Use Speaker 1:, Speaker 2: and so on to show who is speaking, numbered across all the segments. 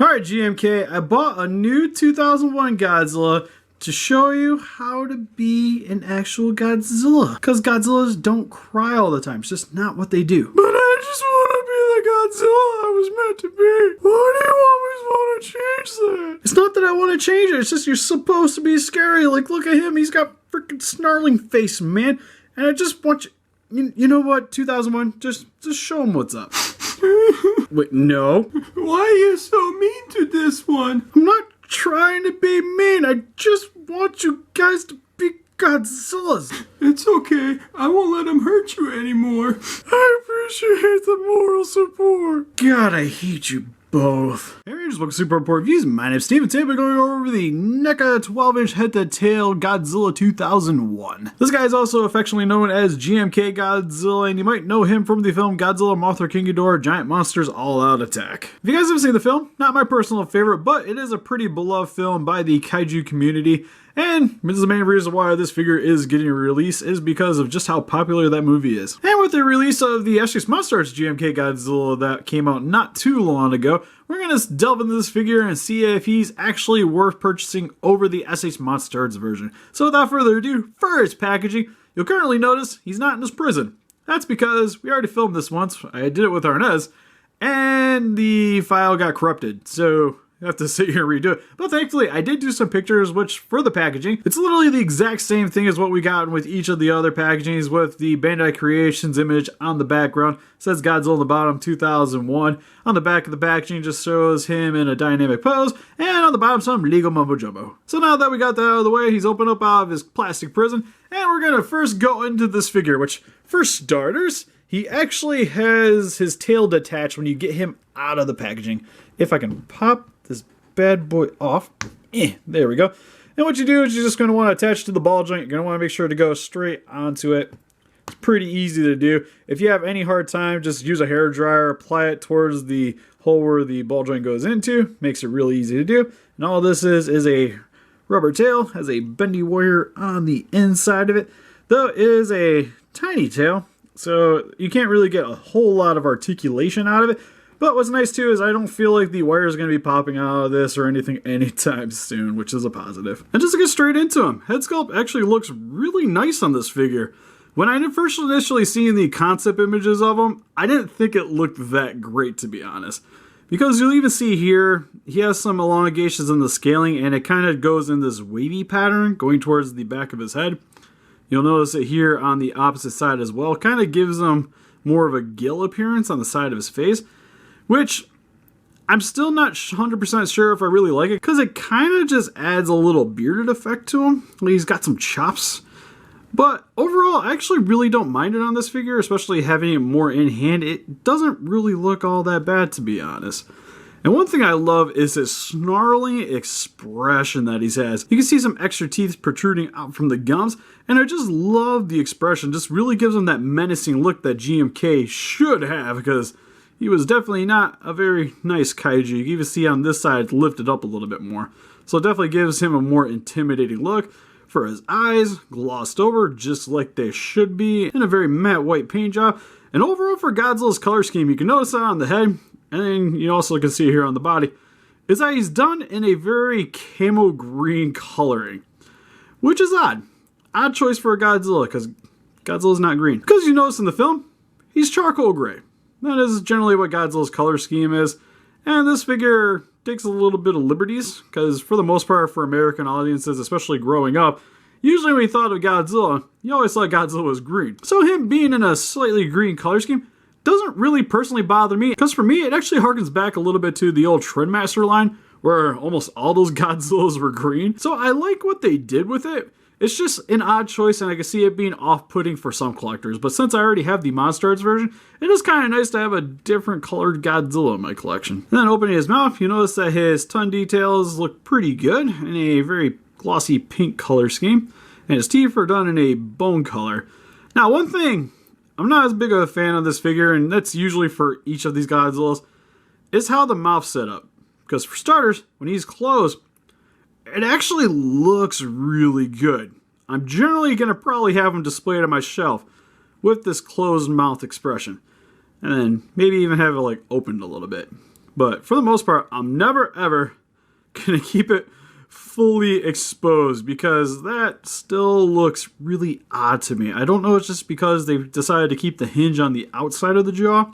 Speaker 1: Alright GMK, I bought a new 2001 Godzilla to show you how to be an actual Godzilla. Because Godzillas don't cry all the time, it's just not what they do. But I just want to be the Godzilla I was meant to be. Why do you always want to change that? It's not that I want to change it, it's just you're supposed to be scary. Like, look at him, he's got freaking snarling face, man. And I just want you know what, 2001, just show him what's up. Wait, no.
Speaker 2: Why are you so mean to this one?
Speaker 1: I'm not trying to be mean. I just want you guys to be Godzillas.
Speaker 2: It's okay. I won't let him hurt you anymore.
Speaker 1: I appreciate the moral support. God, I hate you both. Hey, just welcome to Super Report Reviews. My name's Steve, and today we're going over the Neca 12-inch head-to-tail Godzilla 2001. This guy is also affectionately known as GMK Godzilla, and you might know him from the film Godzilla, Mothra, King Ghidorah, Giant Monsters, All Out Attack. If you guys haven't seen the film, not my personal favorite, but it is a pretty beloved film by the Kaiju community. And this is the main reason why this figure is getting a release is because of just how popular that movie is. And with the release of the SH Monsters GMK Godzilla that came out not too long ago, we're going to delve into this figure and see if he's actually worth purchasing over the SH Monsters version. So without further ado, for his packaging, you'll currently notice he's not in his prison. That's because we already filmed this once, I did it with Arnez, and the file got corrupted. So I have to sit here and redo it. But thankfully, I did do some pictures, which, for the packaging, it's literally the exact same thing as what we got with each of the other packagings, with the Bandai Creations image on the background. It says Godzilla on the bottom, 2001. On the back of the packaging just shows him in a dynamic pose, and on the bottom some legal mumbo jumbo. So now that we got that out of the way, he's opened up out of his plastic prison, and we're gonna first go into this figure, which, for starters, he actually has his tail detached when you get him out of the packaging. If I can pop this bad boy off. There we go. And what you do is you're just going to want to attach to the ball joint. You're going to want to make sure to go straight onto it. It's pretty easy to do. If you have any hard time, just use a hair dryer, apply it towards the hole where the ball joint goes into. Makes it really easy to do. And all this is a rubber tail, has a bendy wire on the inside of it. Though it is a tiny tail, so you can't really get a whole lot of articulation out of it. But what's nice too is I don't feel like the wire is going to be popping out of this or anything anytime soon, which is a positive. And just to get straight into him, head sculpt actually looks really nice on this figure. When I first initially seen the concept images of him, I didn't think it looked that great, to be honest. Because you'll even see here, he has some elongations in the scaling, and it kind of goes in this wavy pattern going towards the back of his head. You'll notice it here on the opposite side as well. Kind of gives him more of a gill appearance on the side of his face, which I'm still not 100% sure if I really like it, because it kind of just adds a little bearded effect to him. He's got some chops. But overall, I actually really don't mind it on this figure, especially having it more in hand. It doesn't really look all that bad, to be honest. And one thing I love is his snarling expression that he has. You can see some extra teeth protruding out from the gums, and I just love the expression. Just really gives him that menacing look that GMK should have, because he was definitely not a very nice kaiju. You can even see on this side it's lifted up a little bit more. So it definitely gives him a more intimidating look. For his eyes, glossed over just like they should be, and a very matte white paint job. And overall for Godzilla's color scheme, you can notice that on the head, and then you also can see here on the body, is that he's done in a very camo green coloring. Which is odd. Odd choice for a Godzilla, because Godzilla's not green. Because you notice in the film, he's charcoal gray. That is generally what Godzilla's color scheme is. And this figure takes a little bit of liberties, because for the most part for American audiences, especially growing up, usually when you thought of Godzilla, you always thought Godzilla was green. So him being in a slightly green color scheme doesn't really personally bother me, because for me it actually harkens back a little bit to the old Trendmaster line, where almost all those Godzillas were green. So I like what they did with it. It's just an odd choice, and I can see it being off-putting for some collectors. But since I already have the Monsters version, it is kind of nice to have a different colored Godzilla in my collection. And then opening his mouth, you notice that his tongue details look pretty good in a very glossy pink color scheme. And his teeth are done in a bone color. Now, one thing, I'm not as big of a fan of this figure, and that's usually for each of these Godzillas, is how the mouth's set up. Because for starters, when he's closed, it actually looks really good. I'm generally going to probably have them displayed on my shelf with this closed mouth expression. And then maybe even have it like opened a little bit. But for the most part, I'm never ever gonna keep it fully exposed because that still looks really odd to me. I don't know, it's just because they've decided to keep the hinge on the outside of the jaw.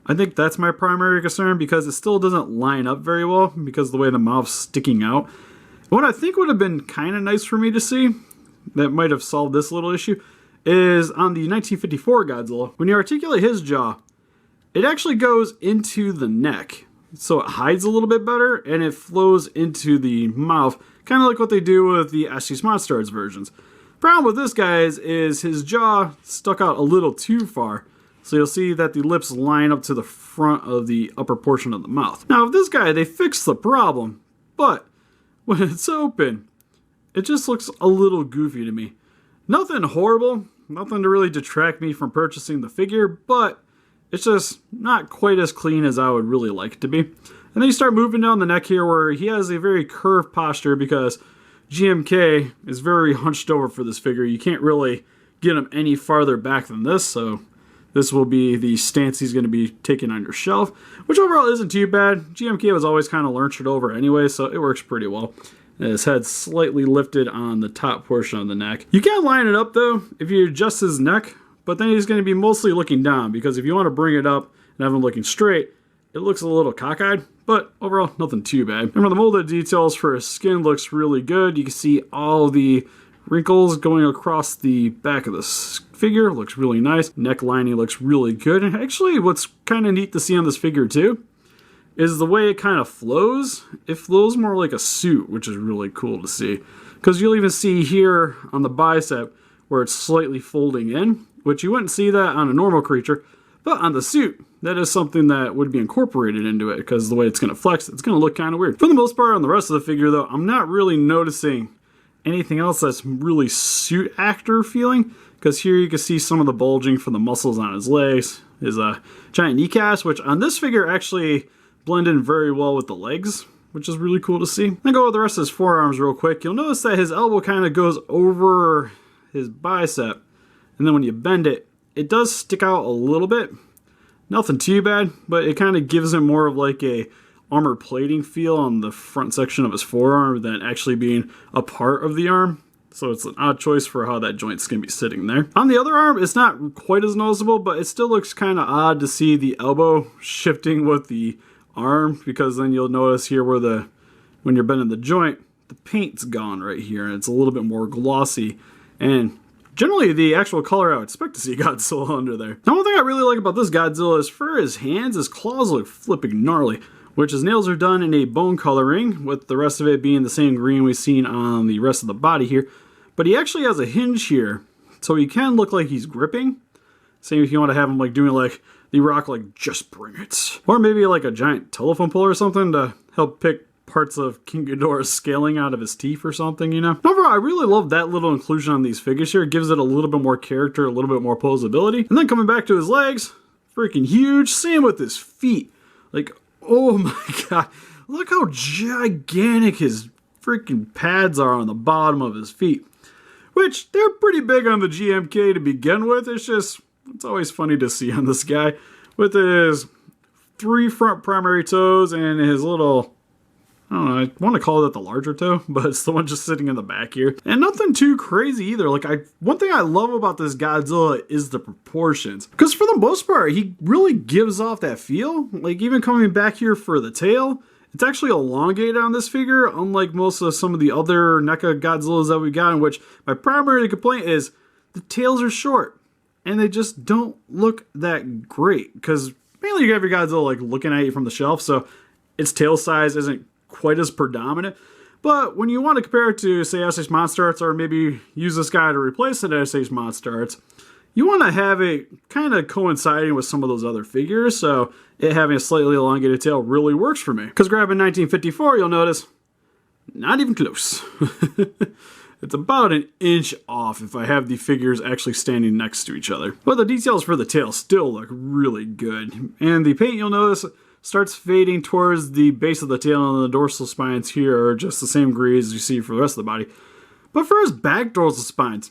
Speaker 1: I think that's my primary concern because it still doesn't line up very well because of the way the mouth's sticking out. What I think would have been kind of nice for me to see, that might have solved this little issue, is on the 1954 Godzilla, when you articulate his jaw, it actually goes into the neck. So it hides a little bit better and it flows into the mouth, kind of like what they do with the Estes Monstars versions. Problem with this, guys, is his jaw stuck out a little too far. So you'll see that the lips line up to the front of the upper portion of the mouth. Now, with this guy, they fixed the problem, but when it's open, it just looks a little goofy to me. Nothing horrible, nothing to really detract me from purchasing the figure, but it's just not quite as clean as I would really like it to be. And then you start moving down the neck here where he has a very curved posture because GMK is very hunched over for this figure. You can't really get him any farther back than this, so this will be the stance he's going to be taking on your shelf, which overall isn't too bad. GMK was always kind of lurched over anyway, so it works pretty well. His head's slightly lifted on the top portion of the neck. You can line it up though if you adjust his neck, but then he's going to be mostly looking down because if you want to bring it up and have him looking straight, it looks a little cockeyed, but overall nothing too bad. Remember, the molded details for his skin looks really good. You can see all the wrinkles going across the back of this figure. Looks really nice. Neck lining looks really good. And actually what's kind of neat to see on this figure too is the way it kind of flows. It flows more like a suit, which is really cool to see. Because you'll even see here on the bicep where it's slightly folding in, which you wouldn't see that on a normal creature. But on the suit, that is something that would be incorporated into it because the way it's going to flex, it's going to look kind of weird. For the most part on the rest of the figure though, I'm not really noticing anything else that's really suit actor feeling, because here you can see some of the bulging from the muscles on his legs, his giant kneecaps, which on this figure actually blend in very well with the legs, which is really cool to see. Then go over the rest of his forearms real quick. You'll notice that his elbow kind of goes over his bicep, and then when you bend it, it does stick out a little bit. Nothing too bad, but it kind of gives him more of like a armor plating feel on the front section of his forearm than actually being a part of the arm. So it's an odd choice for how that joint's going to be sitting there. On the other arm, it's not quite as noticeable, but it still looks kind of odd to see the elbow shifting with the arm, because then you'll notice here where when you're bending the joint, the paint's gone right here, and it's a little bit more glossy. And generally, the actual color I would expect to see Godzilla under there. Now, one thing I really like about this Godzilla is for his hands, his claws look flipping gnarly, which his nails are done in a bone coloring, with the rest of it being the same green we've seen on the rest of the body here. But he actually has a hinge here, so he can look like he's gripping. Same if you want to have him like doing like the Rock, like just bring it. Or maybe like a giant telephone pole or something to help pick parts of King Ghidorah's scaling out of his teeth or something, you know? Overall, I really love that little inclusion on these figures here. It gives it a little bit more character, a little bit more posability. And then coming back to his legs, freaking huge. Same with his feet. Like, oh my god, look how gigantic his freaking pads are on the bottom of his feet. Which, they're pretty big on the GMK to begin with. It's always funny to see on this guy. With his 3 front primary toes and his little, I don't know, I want to call it the larger toe, but it's the one just sitting in the back here. And nothing too crazy either. Like, one thing I love about this Godzilla is the proportions. Because for the most part, he really gives off that feel. Like, even coming back here for the tail, it's actually elongated on this figure, unlike most of some of the other NECA Godzillas that we got, in which my primary complaint is the tails are short. And they just don't look that great. Because mainly you have your Godzilla like looking at you from the shelf, so its tail size isn't quite as predominant. But when you want to compare it to, say, SH Monster Arts, or maybe use this guy to replace it at SH Monster Arts, you want to have it kind of coinciding with some of those other figures, so it having a slightly elongated tail really works for me. Because grabbing 1954, you'll notice, not even close. It's about an inch off if I have the figures actually standing next to each other. But the details for the tail still look really good. And the paint, you'll notice, starts fading towards the base of the tail, and the dorsal spines here are just the same gray as you see for the rest of the body. But for his back dorsal spines,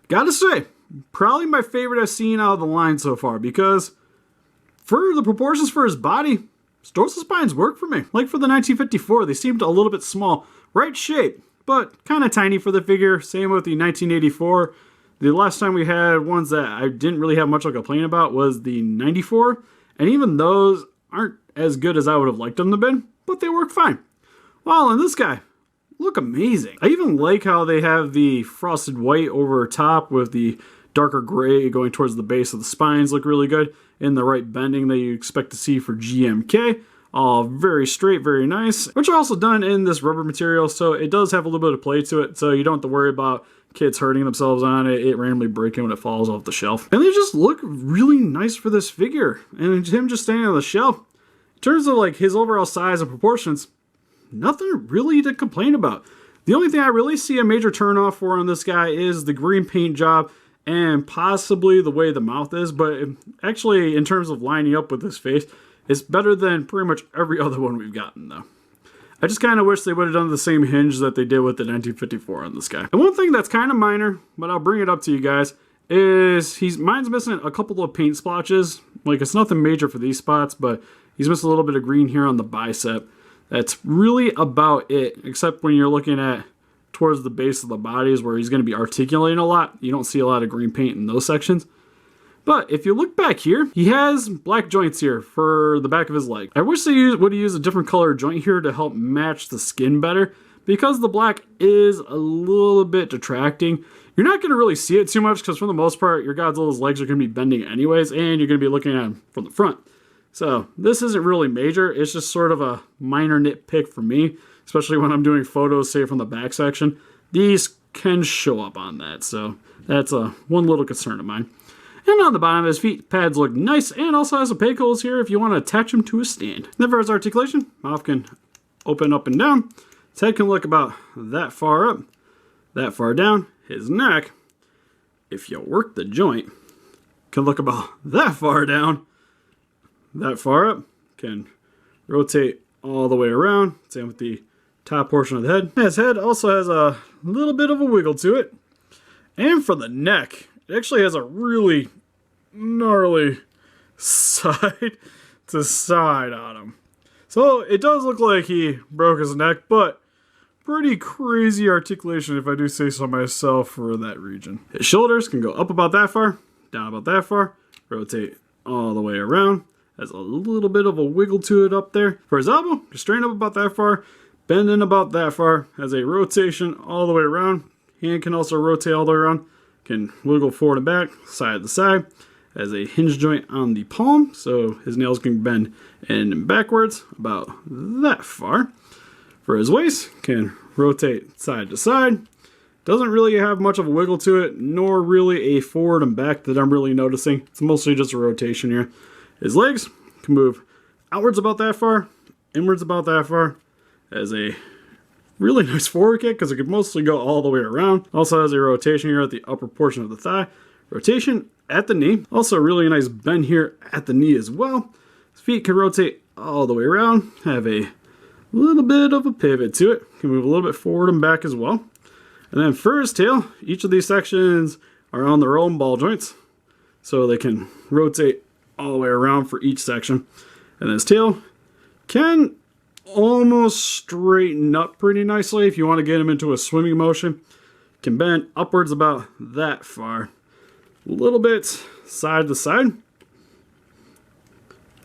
Speaker 1: gotta say, probably my favorite I've seen out of the line so far, because for the proportions for his body, dorsal spines work for me. Like for the 1954, they seemed a little bit small. Right shape, but kind of tiny for the figure. Same with the 1984. The last time we had ones that I didn't really have much to complain about was the 94. And even those aren't as good as I would have liked them to be, but they work fine. Well, and this guy, look amazing. I even like how they have the frosted white over top with the darker gray going towards the base of the spines. Look really good. In the right bending that you expect to see for GMK. All very straight, very nice. Which are also done in this rubber material, so it does have a little bit of play to it, so you don't have to worry about kids hurting themselves on it, it randomly breaking when it falls off the shelf. And they just look really nice for this figure. And him just standing on the shelf, in terms of like his overall size and proportions, nothing really to complain about. The only thing I really see a major turnoff for on this guy is the green paint job and possibly the way the mouth is, but actually in terms of lining up with his face, it's better than pretty much every other one we've gotten though. I just kind of wish they would have done the same hinge that they did with the 1954 on this guy. And one thing that's kind of minor, but I'll bring it up to you guys, is mine's missing a couple of paint splotches. Like it's nothing major for these spots, but he's missing a little bit of green here on the bicep. That's really about it, except when you're looking at towards the base of the bodies where he's going to be articulating a lot. You don't see a lot of green paint in those sections. But if you look back here, he has black joints here for the back of his leg. I wish they would have used a different color joint here to help match the skin better, because the black is a little bit detracting. You're not going to really see it too much because for the most part, your Godzilla's legs are going to be bending anyways, and you're going to be looking at him from the front. So this isn't really major. It's just sort of a minor nitpick for me, especially when I'm doing photos, say from the back section. These can show up on that, so that's one little concern of mine. And on the bottom of his feet, pads look nice, and also has some peg holes here if you want to attach him to a stand. Then for his articulation, mouth can open up and down. His head can look about that far up, that far down. His neck, if you work the joint, can look about that far down, that far up. Can rotate all the way around. Same with the top portion of the head. His head also has a little bit of a wiggle to it. And for the neck, it actually has a really gnarly side to side on him. So it does look like he broke his neck, but pretty crazy articulation if I do say so myself for that region. His shoulders can go up about that far, down about that far, rotate all the way around. Has a little bit of a wiggle to it up there. For his elbow, can straighten up about that far, bend in about that far, has a rotation all the way around. Hand can also rotate all the way around. Can wiggle forward and back, side to side. Has a hinge joint on the palm, so his nails can bend in and backwards about that far. For his waist, can rotate side to side. Doesn't really have much of a wiggle to it, nor really a forward and back that I'm really noticing. It's mostly just a rotation here. His legs can move outwards about that far, inwards about that far. Has a really nice forward kick because it could mostly go all the way around. Also has a rotation here at the upper portion of the thigh. Rotation at the knee. Also a really nice bend here at the knee as well. His feet can rotate all the way around. Have a little bit of a pivot to it. Can move a little bit forward and back as well. And then for his tail, each of these sections are on their own ball joints. So they can rotate all the way around for each section. And his tail can almost straighten up pretty nicely if you want to get him into a swimming motion. Can bend upwards about that far. A little bit side to side.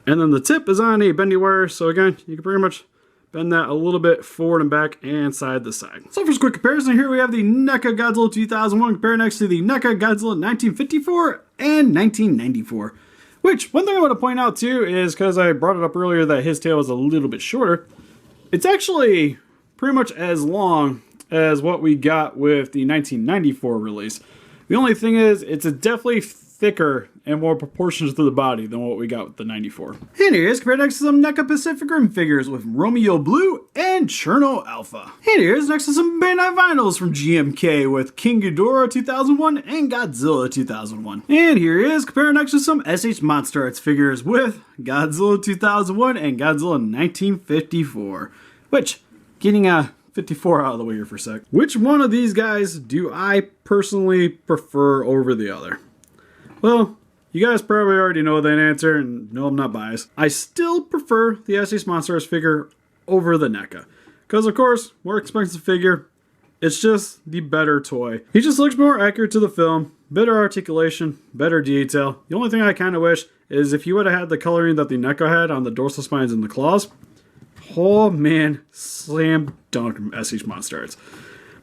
Speaker 1: And then the tip is on a bendy wire, so again, you can pretty much bend that a little bit forward and back and side to side. So for a quick comparison, here we have the Neca Godzilla 2001 compared next to the Neca Godzilla 1954 and 1994. Which, one thing I want to point out too is, because I brought it up earlier that his tail is a little bit shorter, it's actually pretty much as long as what we got with the 1994 release. The only thing is, it's definitely thicker and more proportions to the body than what we got with the 94. And here's compared next to some NECA Pacific Rim figures with Romeo Blue and Cherno Alpha. And here's next to some Bandai vinyls from GMK with King Ghidorah 2001 and Godzilla 2001. And here is compared next to some SH Monster Arts figures with Godzilla 2001 and Godzilla 1954. Which, getting a 54 out of the way here for a sec. Which one of these guys do I personally prefer over the other? Well, You guys probably already know that answer, and no, I'm not biased. I still prefer the Estes Monsters figure over the Neca. Because, of course, more expensive figure, it's just the better toy. He just looks more accurate to the film, better articulation, better detail. The only thing I kind of wish is if you would have had the coloring that the Neca had on the dorsal spines and the claws. Oh man, slam dunk Estes Monsters.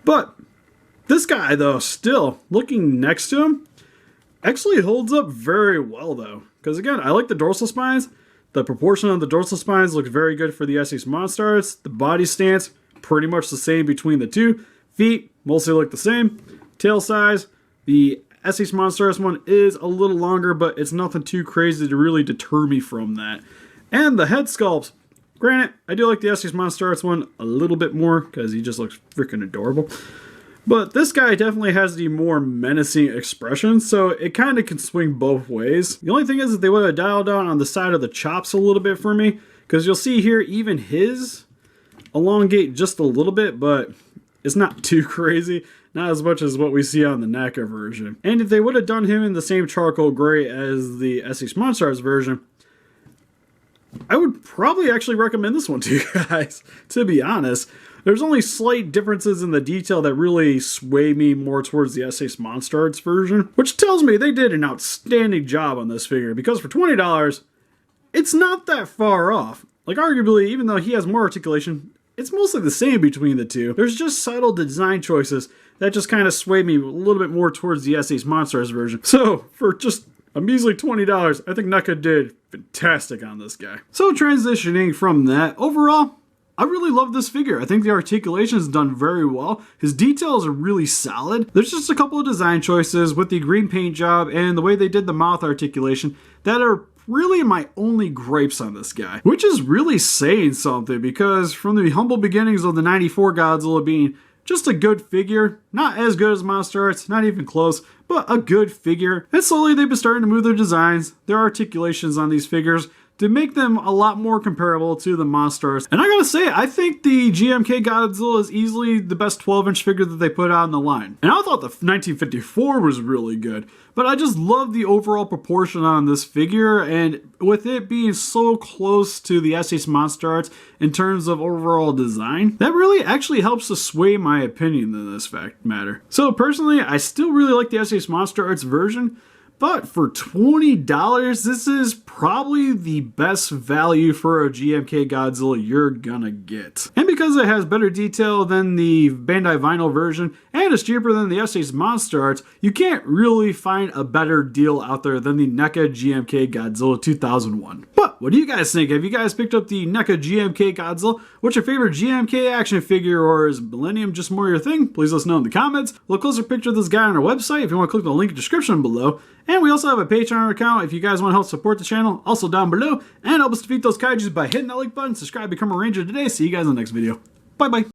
Speaker 1: But this guy, though, still looking next to him, actually holds up very well, though. Because again, I like the dorsal spines. The proportion of the dorsal spines looks very good for the Estes Monsters. The body stance, pretty much the same between the two. Feet, mostly look the same. Tail size, the Estes Monsters one is a little longer, but it's nothing too crazy to really deter me from that. And the head sculpt, granted, I do like the Estes Monsters one a little bit more because he just looks freaking adorable. But this guy definitely has the more menacing expression, so it kind of can swing both ways. The only thing is that they would have dialed down on the side of the chops a little bit for me, because you'll see here even his elongate just a little bit, but it's not too crazy. Not as much as what we see on the Neca version. And if they would have done him in the same charcoal gray as the Estes Monsters version, I would probably actually recommend this one to you guys, to be honest. There's only slight differences in the detail that really sway me more towards the Estes Monsters version, which tells me they did an outstanding job on this figure, because for $20, it's not that far off. Like, arguably, even though he has more articulation, it's mostly the same between the two. There's just subtle design choices that just kind of sway me a little bit more towards the Estes Monsters version. So, for just a measly $20, I think Neca did fantastic on this guy. So, transitioning from that, overall, I really love this figure. I think the articulation is done very well. His details are really solid. There's just a couple of design choices with the green paint job and the way they did the mouth articulation that are really my only gripes on this guy. Which is really saying something, because from the humble beginnings of the 94 Godzilla being just a good figure, not as good as Monster Arts, not even close, but a good figure. And slowly they've been starting to move their designs, their articulations on these figures, to make them a lot more comparable to the Monsters. And I gotta say, I think the GMK Godzilla is easily the best 12-inch figure that they put out in the line. And I thought the 1954 was really good, but I just love the overall proportion on this figure, and with it being so close to the Estes Monster Arts in terms of overall design, that really actually helps to sway my opinion in this matter. So personally, I still really like the Estes Monster Arts version, but for $20, this is probably the best value for a GMK Godzilla you're gonna get. And because it has better detail than the Bandai Vinyl version, and is cheaper than the Estes Monster Arts, you can't really find a better deal out there than the Neca GMK Godzilla 2001. But what do you guys think? Have you guys picked up the Neca GMK Godzilla? What's your favorite GMK action figure, or is Millennium just more your thing? Please let us know in the comments. Look closer picture of this guy on our website if you want to click the link in the description below. And we also have a Patreon account if you guys want to help support the channel, also down below. And help us defeat those kaijus by hitting that like button, subscribe, become a ranger today. See you guys in the next video. Bye bye.